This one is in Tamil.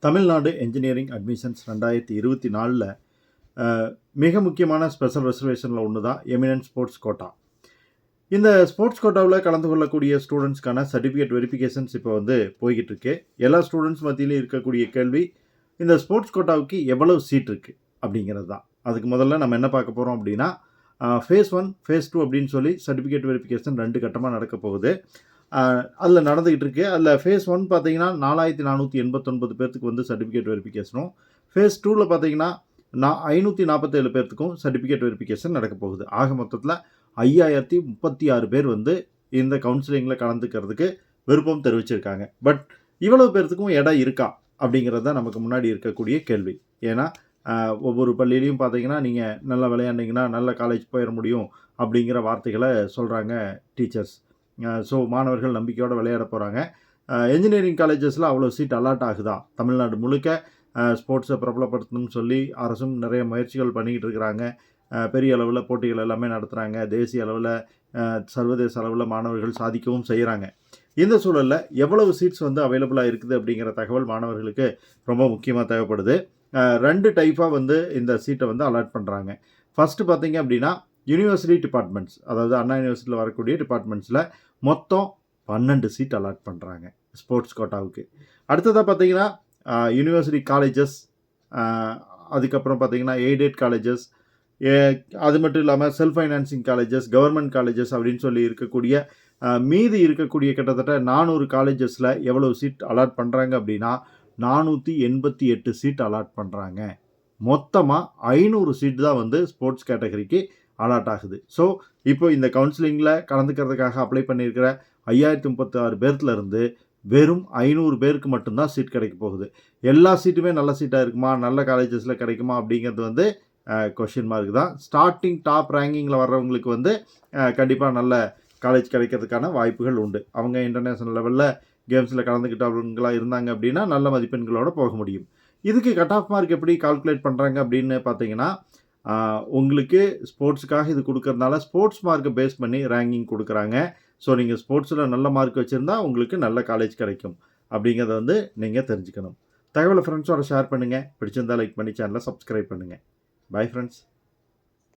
தமிழ்நாடு என்ஜினியரிங் அட்மிஷன்ஸ் 2024 மிக முக்கியமான ஸ்பெஷல் ரிசர்வேஷனில் ஒன்று தான் எமினன்ட் ஸ்போர்ட்ஸ் கோட்டா. இந்த ஸ்போர்ட்ஸ் கோட்டாவில் கலந்து கொள்ளக்கூடிய ஸ்டூடெண்ட்ஸ்க்கான சர்டிஃபிகேட் வெரிஃபிகேஷன்ஸ் இப்போ போய்கிட்டு இருக்கு. எல்லா ஸ்டூடெண்ட்ஸ் மத்தியிலும் இருக்கக்கூடிய கேள்வி, இந்த ஸ்போர்ட்ஸ் கோட்டாவுக்கு எவ்வளவு சீட் இருக்குது அப்படிங்கிறது தான். அதுக்கு முதல்ல நம்ம என்ன பார்க்க போகிறோம் அப்படின்னா, ஃபேஸ் 1 ஃபேஸ் 2 அப்படின்னு சொல்லி சர்டிஃபிகேட் வெரிஃபிகேஷன் 2 கட்டமாக நடக்க போகுது. அதில் நடந்துக்கிட்டு இருக்கு. அதில் ஃபேஸ் 1 பார்த்தீங்கன்னா 4489 பேர்த்துக்கு சர்டிஃபிகேட் வெரிஃபிகேஷனும், ஃபேஸ் 2வில் பார்த்தீங்கன்னா 547 பேர்த்துக்கும் சர்டிஃபிகேட் வெரிஃபிகேஷன் நடக்க போகுது. ஆக மொத்தத்தில் 5036 பேர் இந்த கவுன்சிலிங்கில் கலந்துக்கிறதுக்கு விருப்பம் தெரிவிச்சிருக்காங்க. பட் இவ்வளவு பேர்த்துக்கும் இடம் இருக்கா அப்படிங்கிறது தான் நமக்கு முன்னாடி இருக்கக்கூடிய கேள்வி. ஏன்னா ஒவ்வொரு பள்ளியிலையும் பார்த்தீங்கன்னா, நீங்கள் நல்லா விளையாண்டிங்கன்னா நல்ல காலேஜ் போயிட முடியும் அப்படிங்கிற வார்த்தைகளை சொல்கிறாங்க டீச்சர்ஸ். ஸோ மாணவர்கள் நம்பிக்கையோடு விளையாட போகிறாங்க. என்ஜினியரிங் காலேஜஸில் அவ்வளோ சீட் அலாட் ஆகுதா? தமிழ்நாடு முழுக்க ஸ்போர்ட்ஸை பிரபலப்படுத்தணும்னு சொல்லி அரசும் நிறைய முயற்சிகள் பண்ணிக்கிட்டு இருக்கிறாங்க. பெரிய அளவில் போட்டிகள் எல்லாமே நடத்துகிறாங்க. தேசிய அளவில் சர்வதேச அளவில் மாணவர்கள் சாதிக்கவும் செய்கிறாங்க. இந்த சூழலில் எவ்வளவு சீட்ஸ் அவைலபிளாக இருக்குது அப்படிங்கிற தகவல் மாணவர்களுக்கு ரொம்ப முக்கியமாக தேவைப்படுது. 2 டைப்பாக இந்த சீட்டை அலாட் பண்ணுறாங்க. ஃபஸ்ட்டு பார்த்தீங்க அப்படின்னா, யூனிவர்சிட்டி டிபார்ட்மெண்ட்ஸ், அதாவது அண்ணா யூனிவர்சிட்டியில் வரக்கூடிய டிபார்ட்மெண்ட்ஸில் மொத்தம் 12 சீட் அலாட் பண்ணுறாங்க ஸ்போர்ட்ஸ் கோட்டாவுக்கு. அடுத்ததாக பார்த்தீங்கன்னா யூனிவர்சிட்டி காலேஜஸ், அதுக்கப்புறம் பார்த்தீங்கன்னா எய்டட் காலேஜஸ், அது மட்டும் இல்லாமல் self financing colleges, government colleges அப்படின்னு சொல்லி இருக்கக்கூடிய மீதி இருக்கக்கூடிய கிட்டத்தட்ட 400 காலேஜஸில் எவ்வளவு சீட் அலாட் பண்ணுறாங்க அப்படின்னா 488 சீட் அலாட் பண்ணுறாங்க. மொத்தமாக 500 சீட் தான் ஸ்போர்ட்ஸ் கேட்டகரிக்கு அலாட் ஆகுது. ஸோ இப்போ இந்த கவுன்சிலிங்கில் கலந்துக்கிறதுக்காக அப்ளை பண்ணியிருக்கிற 5036 பேர்த்துலேருந்து வெறும் 500 பேருக்கு மட்டும்தான் சீட் கிடைக்க போகுது. எல்லா சீட்டுமே நல்ல சீட்டாக இருக்குமா, நல்ல காலேஜஸில் கிடைக்குமா அப்படிங்கிறது கொஷின் மார்க் தான். ஸ்டார்டிங் டாப் ரேங்கிங்கில் வர்றவங்களுக்கு கண்டிப்பாக நல்ல காலேஜ் கிடைக்கிறதுக்கான வாய்ப்புகள் உண்டு. அவங்க இன்டர்நேஷ்னல் லெவலில் கேம்ஸில் கலந்துக்கிட்டவங்களாக இருந்தாங்க அப்படின்னா நல்ல மதிப்பெண்களோடு போக முடியும். இதுக்கு கட் ஆஃப் மார்க் எப்படி கால்குலேட் பண்ணுறாங்க அப்படின்னு பார்த்தீங்கன்னா, உங்களுக்கு ஸ்போர்ட்ஸுக்காக இது கொடுக்கறதுனால ஸ்போர்ட்ஸ் மார்க்கை பேஸ் பண்ணி ரேங்கிங் கொடுக்குறாங்க. ஸோ நீங்கள் ஸ்போர்ட்ஸில் நல்ல மார்க் வச்சுருந்தா உங்களுக்கு நல்ல காலேஜ் கிடைக்கும் அப்படிங்கிறத நீங்கள் தெரிஞ்சுக்கணும். தகவலை ஃப்ரெண்ட்ஸோட ஷேர் பண்ணுங்கள். பிடிச்சிருந்தால் லைக் பண்ணி சேனலை சப்ஸ்கிரைப் பண்ணுங்கள். Bye friends.